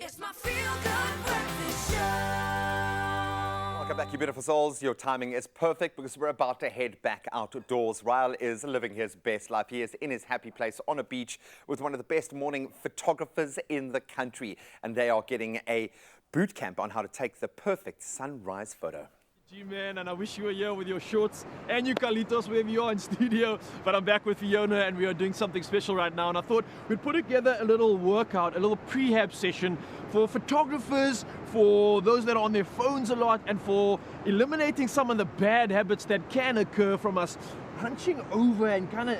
It's my feel-good breakfast show. Welcome back, you beautiful souls. Your timing is perfect because we're about to head back outdoors. Ryle is living his best life. He is in his happy place on a beach with one of the best morning photographers in the country. And they are getting a boot camp on how to take the perfect sunrise photo. G-Man, and I wish you were here with your shorts and your Carlitos wherever you are in studio. But I'm back with Fiona and we are doing something special right now. And I thought we'd put together a little workout, a little prehab session for photographers, for those that are on their phones a lot, and for eliminating some of the bad habits that can occur from us hunching over and kind of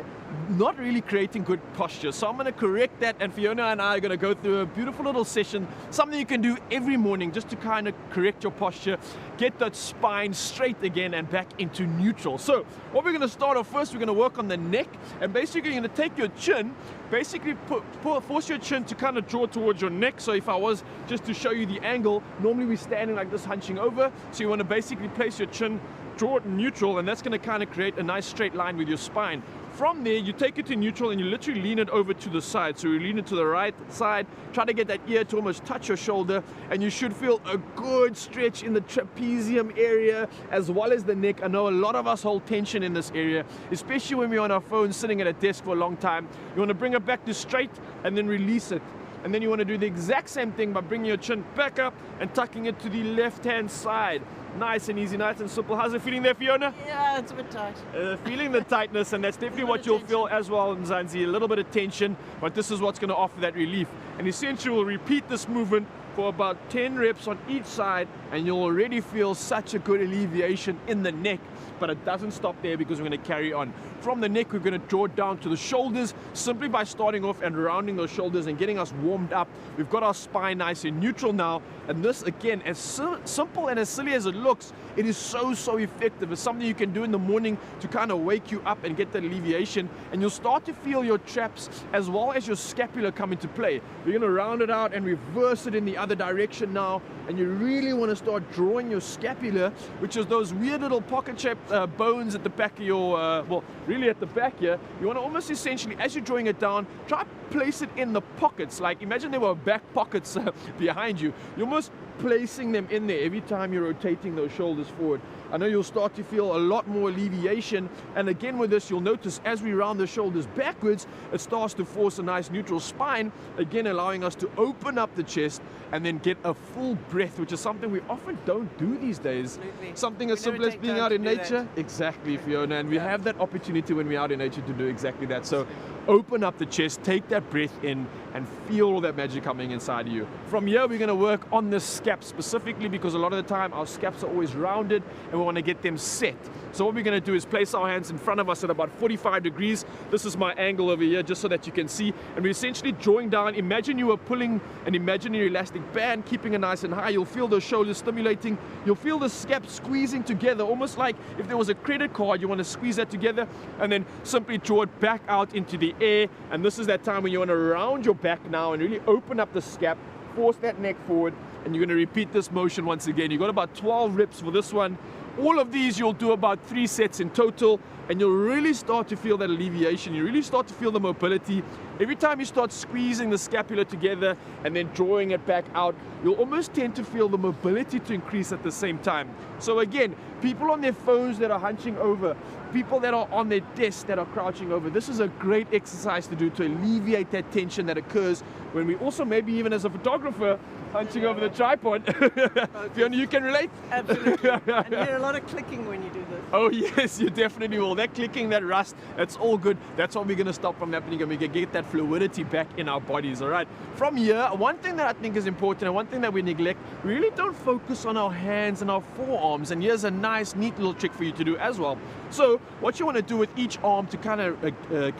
not really creating good posture. So I'm going to correct that, and Fiona and I are going to go through a beautiful little session, something you can do every morning just to kind of correct your posture, get that spine straight again and back into neutral. So what we're going to start off first, we're going to work on the neck, and basically you're going to take your chin, basically force your chin to kind of draw towards your neck. So if I was just to show you the angle, normally we're standing like this hunching over, so you want to basically place your chin, draw it neutral, and that's going to kind of create a nice straight line with your spine. From there, you take it to neutral and you literally lean it over to the side. So you lean it to the right side, try to get that ear to almost touch your shoulder, and you should feel a good stretch in the trapezium area as well as the neck. I know a lot of us hold tension in this area, especially when we're on our phones sitting at a desk for a long time. You want to bring it back to straight and then release it. And then you want to do the exact same thing by bringing your chin back up and tucking it to the left-hand side. Nice and easy, nice and simple. How's it feeling there, Fiona? Yeah, it's a bit tight. Feeling the tightness, and that's definitely what you'll feel as well in Zanzi. A little bit of tension, but this is what's going to offer that relief. And essentially, we'll repeat this movement for about 10 reps on each side, and you'll already feel such a good alleviation in the neck. But it doesn't stop there because we're going to carry on. From the neck, we're going to draw down to the shoulders simply by starting off and rounding those shoulders and getting us warmed up. We've got our spine nice and neutral now. And this, again, as simple and as silly as it looks, it is so effective. It's something you can do in the morning to kind of wake you up and get that alleviation. And you'll start to feel your traps as well as your scapula come into play. We're going to round it out and reverse it in the other direction now. And you really want to start drawing your scapula, which is those weird little pocket-shaped bones at the back of your, well, really at the back here. You want to almost essentially, as you're drawing it down, try to place it in the pockets. Like imagine there were back pockets behind you. You're almost placing them in there every time you're rotating those shoulders forward. I know you'll start to feel a lot more alleviation, and again with this you'll notice as we round the shoulders backwards, it starts to force a nice neutral spine, again allowing us to open up the chest and then get a full breath, which is something we often don't do these days. Absolutely. Something as simple as being out in nature. Exactly, Fiona, and we have that opportunity when we're out in nature to do exactly that. So open up the chest, take that breath in, and feel all that magic coming inside of you. From here, we're going to work on the scap specifically because a lot of the time our scaps are always rounded and we want to get them set. So what we're going to do is place our hands in front of us at about 45 degrees. This is my angle over here just so that you can see. And we're essentially drawing down. Imagine you were pulling an imaginary elastic band, keeping it nice and high. You'll feel those shoulders stimulating. You'll feel the scap squeezing together, almost like if there was a credit card, you want to squeeze that together and then simply draw it back out into the air. And this is that time when you want to round your back now and really open up the scap, force that neck forward, and you're going to repeat this motion once again. You've got about 12 reps for this one. All of these you'll do about 3 sets in total, and you'll really start to feel that alleviation. You really start to feel the mobility. Every time you start squeezing the scapula together and then drawing it back out, you'll almost tend to feel the mobility to increase at the same time. So again, people on their phones that are hunching over, people that are on their desks that are crouching over, this is a great exercise to do to alleviate that tension that occurs when we also, maybe even as a photographer, hunching over the tripod. Fiona, you can relate? Absolutely. And you hear a lot of clicking when you do this. Oh yes, you definitely will. That clicking, that rust, that's all good. That's what we're going to stop from happening, and we can get that fluidity back in our bodies, all right? From here, one thing that I think is important and one thing that we neglect, we really don't focus on our hands and our forearms. And here's a nice, neat little trick for you to do as well. So what you want to do with each arm to kind of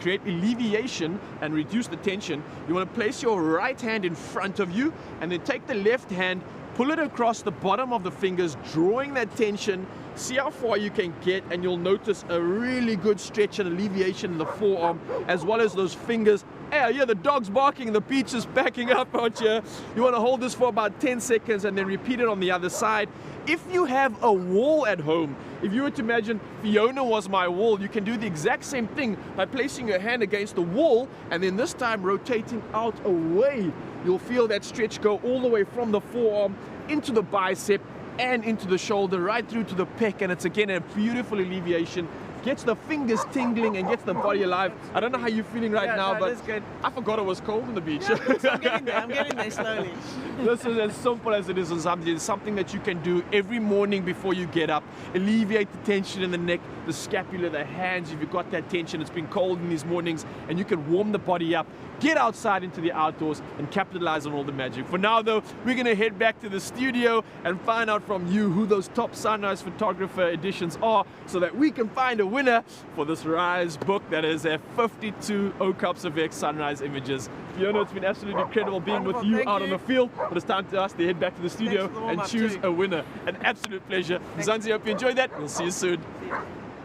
create alleviation and reduce the tension, you want to place your right hand in front of you and then take the left hand, pull it across the bottom of the fingers, drawing that tension. See how far you can get, and you'll notice a really good stretch and alleviation in the forearm as well as those fingers. Hey, yeah, the dog's barking, the beach is backing up out here. You want to hold this for about 10 seconds and then repeat it on the other side. If you have a wall at home, if you were to imagine Fiona was my wall, you can do the exact same thing by placing your hand against the wall and then this time rotating out away. you'll feel that stretch go all the way from the forearm into the bicep and into the shoulder, right through to the pec, and it's again a beautiful alleviation. Gets the fingers tingling and gets the body alive. I don't know how you're feeling right Yeah, now, no, but it is good. I forgot it was cold on the beach. Yeah, I'm getting there. I'm getting there slowly. This is as simple as it is on something. It's something that you can do every morning before you get up. Alleviate the tension in the neck, the scapula, the hands. If you've got that tension, it's been cold in these mornings, and you can warm the body up. Get outside into the outdoors and capitalize on all the magic. For now, though, we're going to head back to the studio and find out from you who those top sunrise photographer editions are, so that we can find a winner for this Rise book that is a 52 O Cups of X sunrise images. Fiona, it's been absolutely incredible being with Wonderful, you thank out on you. the field, but it's time to us to head back to the studio for the and warm-up choose too. a winner. An absolute pleasure. Zanzi, hope you enjoyed that. We'll see you soon. See you.